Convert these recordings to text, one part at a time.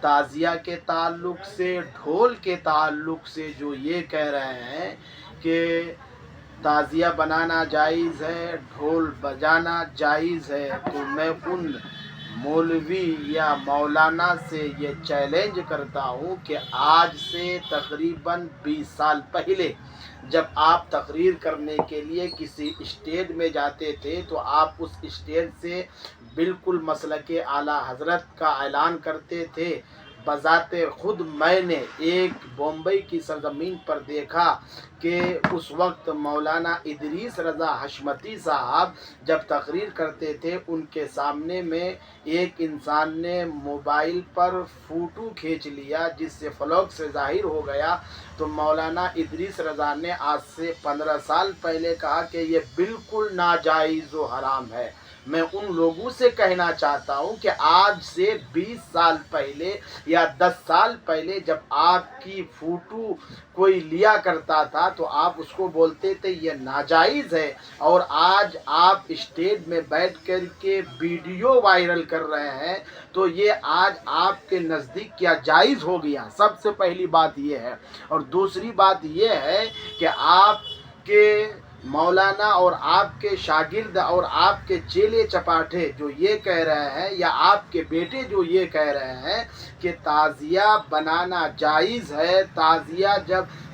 تعزیہ کے تعلق سے، ڈھول کے تعلق سے جو یہ کہہ رہے ہیں کہ تعزیہ بنانا جائز ہے، ڈھول بجانا جائز ہے، تو میں ان مولوی یا مولانا سے یہ چیلنج کرتا ہوں کہ آج سے تقریباً 20 سال پہلے جب آپ تقریر کرنے کے لیے کسی اسٹیج میں جاتے تھے تو آپ اس اسٹیج سے بالکل مسلک اعلیٰ حضرت کا اعلان کرتے تھے۔ بذات خود میں نے ایک بمبئی کی سرزمین پر دیکھا کہ اس وقت مولانا ادریس رضا حشمتی صاحب جب تقریر کرتے تھے، ان کے سامنے میں ایک انسان نے موبائل پر فوٹو کھینچ لیا جس سے فلوک سے ظاہر ہو گیا، تو مولانا ادریس رضا نے آج سے 15 سال پہلے کہا کہ یہ بالکل ناجائز و حرام ہے۔ میں ان لوگوں سے کہنا چاہتا ہوں کہ آج سے 20 سال پہلے یا 10 سال پہلے جب آپ کی فوٹو کوئی لیا کرتا تھا تو آپ اس کو بولتے تھے یہ ناجائز ہے، اور آج آپ اسٹیج میں بیٹھ کر کے ویڈیو وائرل کر رہے ہیں تو یہ آج آپ کے نزدیک کیا جائز ہو گیا؟ سب سے پہلی بات یہ ہے۔ اور دوسری بات یہ ہے کہ آپ کے مولانا اور آپ کے شاگرد اور آپ کے چیلے چپاٹھے جو یہ کہہ رہے ہیں، یا آپ کے بیٹے جو یہ کہہ رہے ہیں کہ تعزیہ بنانا جائز ہے، تعزیہ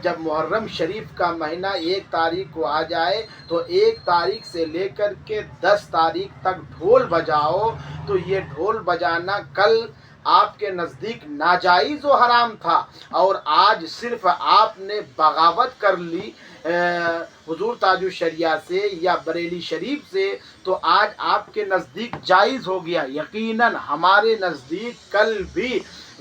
جب محرم شریف کا مہینہ 1 تاریخ کو آ جائے تو 1 تاریخ سے لے کر کے 10 تاریخ تک ڈھول بجاؤ، تو یہ ڈھول بجانا کل آپ کے نزدیک ناجائز و حرام تھا، اور آج صرف آپ نے بغاوت کر لی حضور تاج الشریعہ سے یا بریلی شریف سے، تو آج آپ کے نزدیک جائز ہو گیا۔ یقیناً ہمارے نزدیک کل بھی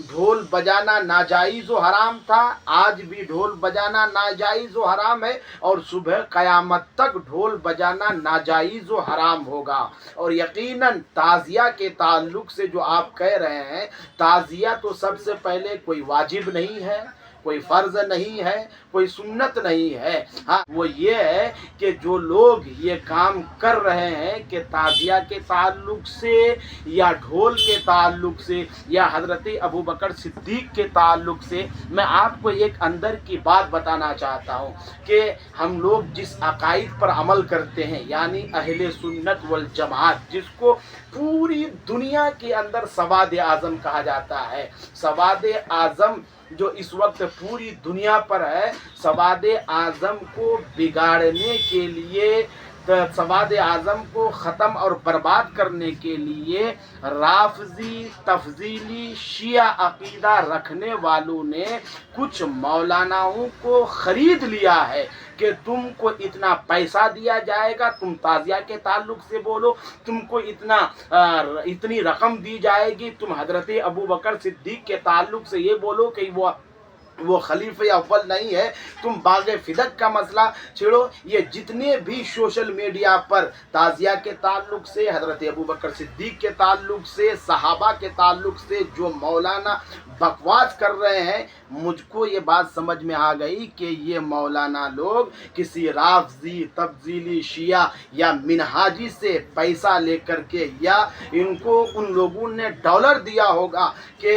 ڈھول بجانا ناجائز و حرام تھا، آج بھی ڈھول بجانا ناجائز و حرام ہے، اور صبح قیامت تک ڈھول بجانا ناجائز و حرام ہوگا۔ اور یقیناً تعزیہ کے تعلق سے جو آپ کہہ رہے ہیں، تعزیہ تو سب سے پہلے کوئی واجب نہیں ہے، کوئی فرض نہیں ہے، کوئی سنت نہیں ہے۔ ہاں، وہ یہ ہے کہ جو لوگ یہ کام کر رہے ہیں کہ تعزیہ کے تعلق سے یا ڈھول کے تعلق سے یا حضرت ابوبکر صدیق کے تعلق سے، میں آپ کو ایک اندر کی بات بتانا چاہتا ہوں کہ ہم لوگ جس عقائد پر عمل کرتے ہیں، یعنی اہل سنت والجماعت، جس کو پوری دنیا کے اندر سواد اعظم کہا جاتا ہے، سواد اعظم جو اس وقت پوری دنیا پر ہے، سواد اعظم کو بگاڑنے کے لیے، سواد اعظم کو ختم اور برباد کرنے کے لیے رافضی تفضیلی شیعہ عقیدہ رکھنے والوں نے کچھ مولاناؤں کو خرید لیا ہے کہ تم کو اتنا پیسہ دیا جائے گا، تم تعزیہ کے تعلق سے بولو، تم کو اتنی رقم دی جائے گی، تم حضرت ابوبکر صدیق کے تعلق سے یہ بولو کہ وہ خلیفہ اول نہیں ہے، تم باغ فدق کا مسئلہ چھیڑو۔ یہ جتنے بھی سوشل میڈیا پر تعزیہ کے تعلق سے، حضرت ابوبکر صدیق کے تعلق سے، صحابہ کے تعلق سے جو مولانا بکواس کر رہے ہیں، مجھ کو یہ بات سمجھ میں آ گئی کہ یہ مولانا لوگ کسی رافضی تفضیلی شیعہ یا منہاجی سے پیسہ لے کر کے، یا ان کو ان لوگوں نے ڈالر دیا ہوگا کہ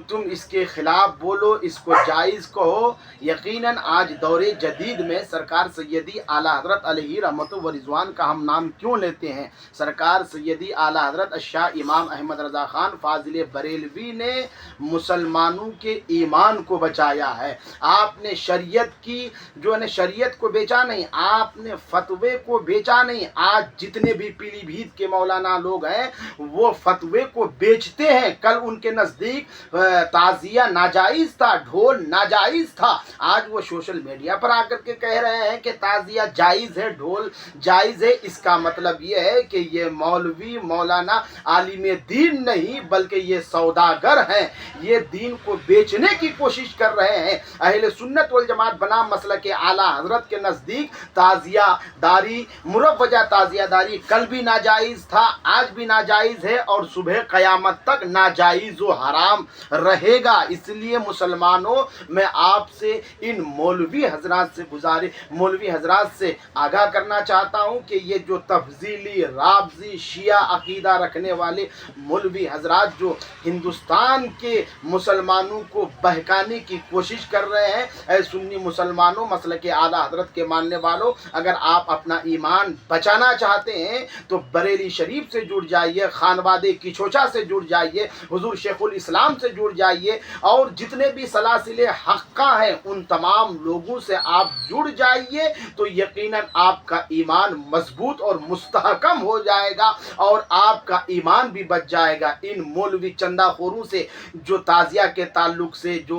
تم اس کے خلاف بولو، اس کو جائز کہو۔ یقیناً آج دور جدید میں سرکار سیدی اعلیٰ حضرت علیہ رحمت و رضوان کا ہم نام کیوں لیتے ہیں؟ سرکار سیدی اعلیٰ حضرت الشاہ امام احمد رضا خان فاضل بریلوی نے مسلمانوں کے ایمان کو بچایا ہے۔ آپ نے شریعت کی شریعت کو بیچا نہیں، آپ نے فتوے کو بیچا نہیں۔ آج جتنے بھی پیلی بھیت کے مولانا لوگ ہیں وہ فتوے کو بیچتے ہیں۔ کل ان کے نزدیک تعزیہ ناجائز تھا، ڈھول ناجائز تھا، آج وہ سوشل میڈیا پر آ کر کے کہہ رہے ہیں کہ تعزیہ جائز ہے، ڈھول جائز ہے۔ اس کا مطلب یہ ہے کہ یہ مولوی مولانا عالم دین نہیں بلکہ یہ سوداگر ہیں، یہ دین کو بیچنے کی کوشش کر رہے ہیں۔ اہل سنت والجماعت بنام مسلک اعلیٰ حضرت کے نزدیک تعزیہ داری، مروجہ تعزیہ داری کل بھی ناجائز تھا، آج بھی ناجائز ہے، اور صبح قیامت تک ناجائز و حرام رہے گا۔ اس لیے مسلمانوں، میں آپ سے ان مولوی حضرات سے آگاہ کرنا چاہتا ہوں کہ یہ جو تفضیلی رافضی شیعہ عقیدہ رکھنے والے مولوی حضرات جو ہندوستان کے مسلمانوں کو بہکانے کی کوشش کر رہے ہیں۔ اے سنی مسلمانوں، مسلک اعلیٰ حضرت کے ماننے والوں، اگر آپ اپنا ایمان بچانا چاہتے ہیں تو بریلی شریف سے جڑ جائیے، خانوادے کی چوچا سے جڑ جائیے، حضور شیخ الاسلام سے جڑ جائیے، اور جتنے بھی سلاسل حقہ ہیں ان تمام لوگوں سے آپ جڑ جائیے، تو یقیناً آپ کا ایمان مضبوط اور مستحکم ہو جائے گا اور آپ کا ایمان بھی بچ جائے گا۔ ان مولوی چندہ خوروں سے جو تعزیہ کے تعلق سے، جو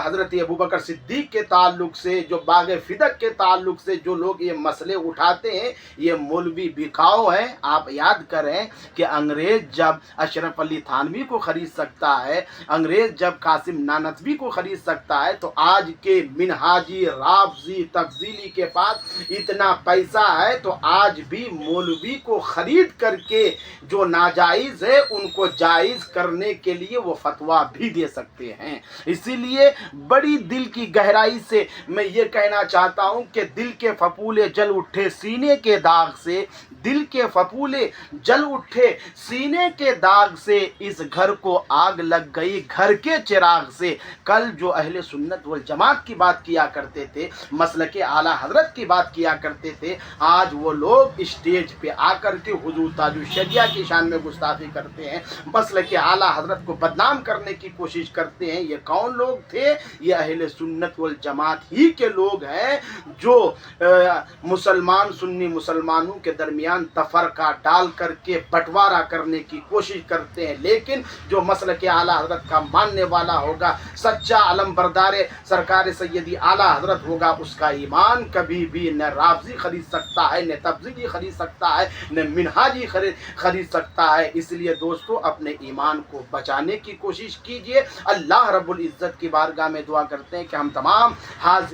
حضرت ابوبکر صدیق کے تعلق سے، جو باغ فدق کے تعلق سے جو لوگ یہ مسئلے اٹھاتے ہیں، یہ مولوی بکاؤ ہیں۔ آپ یاد کریں کہ انگریز جب اشرف علی تھانوی کو خرید سکتا ہے، انگریز جب قاسم نانوتوی کو خرید سکتا ہے، تو آج کے منہاجی، رافضی، تفضیلی کے پاس اتنا پیسہ ہے تو آج بھی مولوی کو خرید کر کے جو ناجائز ہے ان کو جائز کرنے کے لیے وہ فتویٰ بھی دے سکتے ہیں۔ اسی لیے بڑی دل کی گہرائی سے میں یہ کہنا چاہتا ہوں کہ دل کے پھپھولے جل اٹھے سینے کے داغ سے، دل کے پھپھولے جل اٹھے سینے کے داغ سے، اس گھر کو آگ لگ گئی گھر کے چراغ سے۔ کل جو اہل سنت والجماعت کی بات کیا کرتے تھے، مسلک اعلیٰ حضرت کی بات کیا کرتے تھے، آج وہ لوگ اسٹیج پہ آ کر کے حضور تاج الشریعہ کی شان میں گستاخی کرتے ہیں، مسلک اعلیٰ حضرت کو بدنام کرنے کی کوشش کرتے ہیں۔ یہ کون لوگ تھے؟ یہ اہل سنت والجماعت ہی کے لوگ ہیں جو مسلمان سنی مسلمانوں کے درمیان تفرقہ ڈال کر کے بٹوارہ کرنے کی کوشش کرتے ہیں۔ لیکن جو مسلک اعلیٰ حضرت کا ماننے والا ہوگا، سچا علم بردار سرکار سیدی اعلیٰ حضرت ہوگا، اس کا ایمان کبھی بھی نہ رافضی خرید سکتا ہے، نہ تبلیغی خرید سکتا ہے، نہ منہاجی خرید سکتا ہے۔ اس لیے دوستو اپنے ایمان کو بچانے کی کوشش کیجئے۔ اللہ رب العزت کی بارگاہ میں دعا کرتے ہیں کہ ہم تمام حاضر